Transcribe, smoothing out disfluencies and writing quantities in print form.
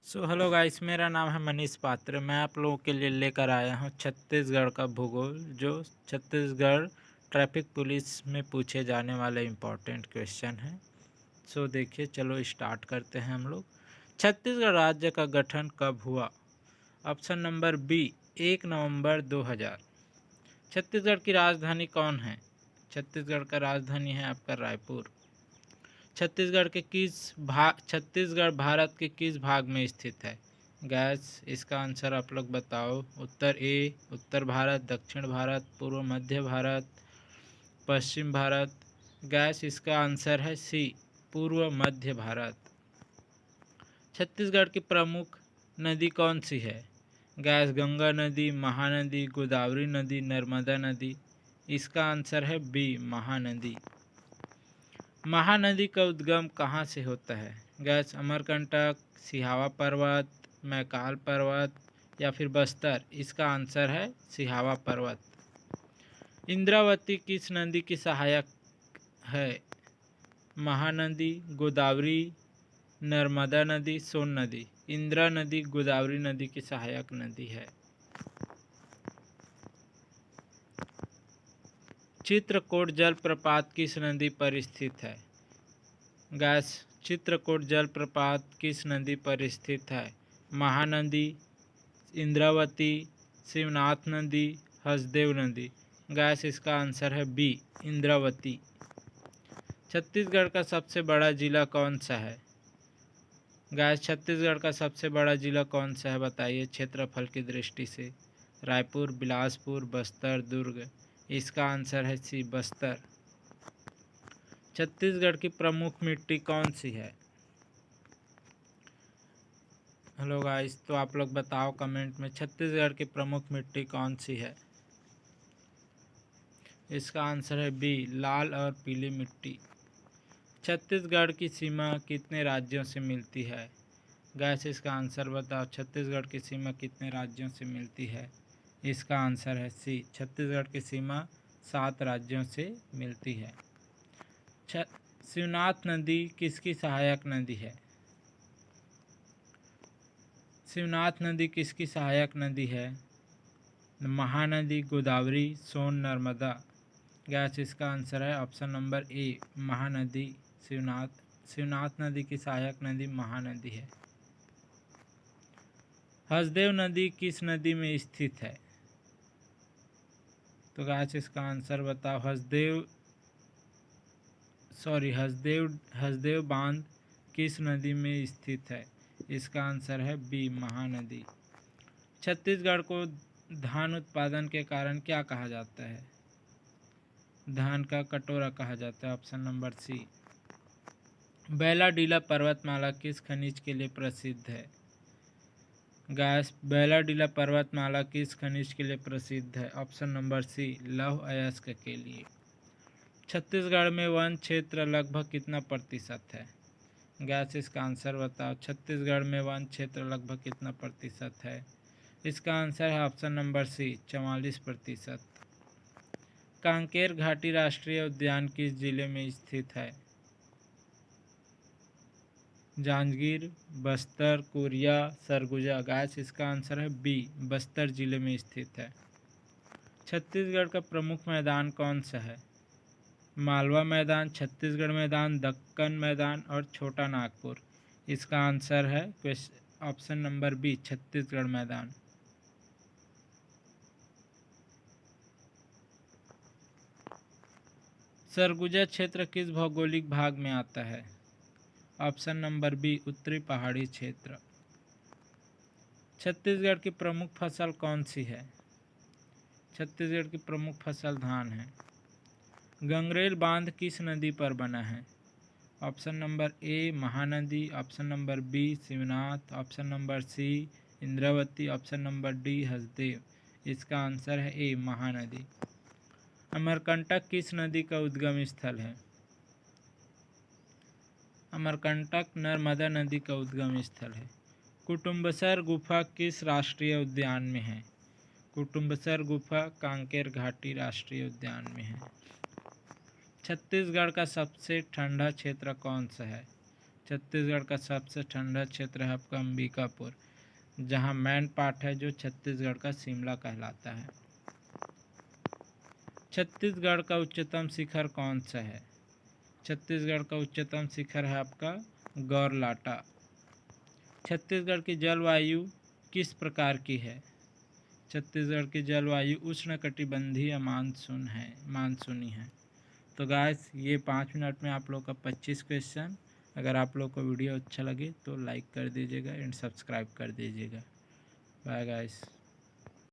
Hello guys, मेरा नाम है मनीष पात्र। मैं आप लोगों के लिए लेकर आया हूँ छत्तीसगढ़ का भूगोल, जो छत्तीसगढ़ ट्रैफिक पुलिस में पूछे जाने वाले इम्पोर्टेंट क्वेश्चन हैं। देखिए, चलो स्टार्ट करते हैं हम लोग। छत्तीसगढ़ राज्य का गठन कब हुआ? ऑप्शन नंबर बी, 1 नवंबर 2000। छत्तीसगढ़ की राजधानी कौन है? छत्तीसगढ़ का राजधानी है आपका रायपुर। छत्तीसगढ़ भारत के किस भाग में स्थित है? गैस, इसका आंसर आप लोग बताओ। उत्तर ए उत्तर भारत, दक्षिण भारत, पूर्व मध्य भारत, पश्चिम भारत। गैस, इसका आंसर है सी, पूर्व मध्य भारत। छत्तीसगढ़ की प्रमुख नदी कौन सी है? गैस, गंगा नदी, महानदी, गोदावरी नदी, नर्मदा नदी। इसका आंसर है बी, महानदी। महानदी का उद्गम कहाँ से होता है? गैस, अमरकंटक, सिहावा पर्वत, मैकाल पर्वत या फिर बस्तर। इसका आंसर है सिहावा पर्वत। इंद्रावती किस नदी की सहायक है? महानदी, गोदावरी, नर्मदा नदी, सोन नदी। इंदिरा नदी गोदावरी नदी की सहायक नदी है। चित्रकोट जलप्रपात किस नदी पर स्थित है? गैस, चित्रकोट जलप्रपात किस नदी पर स्थित है? महानदी, इंद्रावती, शिवनाथ नदी, हसदेव नदी। गैस, इसका आंसर है बी, इंद्रावती। छत्तीसगढ़ का सबसे बड़ा जिला कौन सा है? गैस, छत्तीसगढ़ का सबसे बड़ा जिला कौन सा है बताइए क्षेत्रफल की दृष्टि से? रायपुर, बिलासपुर, बस्तर, दुर्ग। इसका आंसर है सी, बस्तर। छत्तीसगढ़ की प्रमुख मिट्टी कौन सी है? हेलो गाइस, तो आप लोग बताओ कमेंट में, छत्तीसगढ़ की प्रमुख मिट्टी कौन सी है? इसका आंसर है बी, लाल और पीली मिट्टी। छत्तीसगढ़ की सीमा कितने राज्यों से मिलती है? गैस, इसका आंसर बताओ। छत्तीसगढ़ की सीमा कितने राज्यों से मिलती है? इसका आंसर है सी, छत्तीसगढ़ की सीमा 7 राज्यों से मिलती है। शिवनाथ नदी किसकी सहायक नदी है? शिवनाथ नदी किसकी सहायक नदी है? महानदी, गोदावरी, सोन, नर्मदा। गैस, इसका आंसर है option number A, Mahanadi. Shivnath नदी की सहायक नदी महानदी है। हसदेव नदी किस नदी में स्थित है? तो गैस, इसका आंसर बताओ। हसदेव बांध किस नदी में स्थित है? इसका आंसर है बी, महानदी। छत्तीसगढ़ को धान उत्पादन के कारण क्या कहा जाता है? धान का कटोरा कहा जाता है, ऑप्शन नंबर सी। बैलाडीला पर्वतमाला किस खनिज के लिए प्रसिद्ध है? गैस, बैलाडीला पर्वतमाला किस खनिज के लिए प्रसिद्ध है? ऑप्शन नंबर सी, लौह अयस्क के लिए। छत्तीसगढ़ में वन क्षेत्र लगभग कितना प्रतिशत है? गैस, इसका आंसर बताओ। छत्तीसगढ़ में वन क्षेत्र लगभग कितना प्रतिशत है? इसका आंसर है ऑप्शन नंबर सी, 44%। कांकेर घाटी राष्ट्रीय उद्यान किस जिले में स्थित है? जांजगीर, बस्तर, कोरिया, सरगुजा। गैस, इसका आंसर है बी, बस्तर जिले में स्थित है। छत्तीसगढ़ का प्रमुख मैदान कौन सा है? मालवा मैदान, छत्तीसगढ़ मैदान, दक्कन मैदान और छोटा नागपुर। इसका आंसर है ऑप्शन नंबर बी, छत्तीसगढ़ मैदान। सरगुजा क्षेत्र किस भौगोलिक भाग में आता है? ऑप्शन नंबर बी, उत्तरी पहाड़ी क्षेत्र। छत्तीसगढ़ की प्रमुख फसल कौन सी है? छत्तीसगढ़ की प्रमुख फसल धान है। गंगरेल बांध किस नदी पर बना है? Option number A, Mahanadi, option number B, Shivnath, option number C, Indravati, option number D, Hasdeo. इसका आंसर है ए, महानदी। अमरकंटक किस नदी का उद्गम स्थल है? अमरकंटक नर्मदा नदी का उद्गम स्थल है। कुटुम्बसर गुफा किस राष्ट्रीय उद्यान में है? कुटुम्बसर गुफा कांकेर घाटी राष्ट्रीय उद्यान में है। छत्तीसगढ़ का सबसे ठंडा क्षेत्र कौन सा है? छत्तीसगढ़ का सबसे ठंडा क्षेत्र है आपका अंबिकापुर, जहाँ मैन पार्ट है जो छत्तीसगढ़ का शिमला कहलाता है। छत्तीसगढ़ का उच्चतम शिखर कौन सा है? छत्तीसगढ़ का उच्चतम शिखर है आपका गौरलाटा। छत्तीसगढ़ की जलवायु किस प्रकार की है? छत्तीसगढ़ की जलवायु उष्णकटिबंधीय मानसूनी है। तो गाइस ये 5 मिनट में आप लोग का 25 क्वेश्चन। अगर आप लोग को वीडियो अच्छा लगे तो लाइक कर दीजिएगा एंड सब्सक्राइब कर दीजिएगा। Bye guys.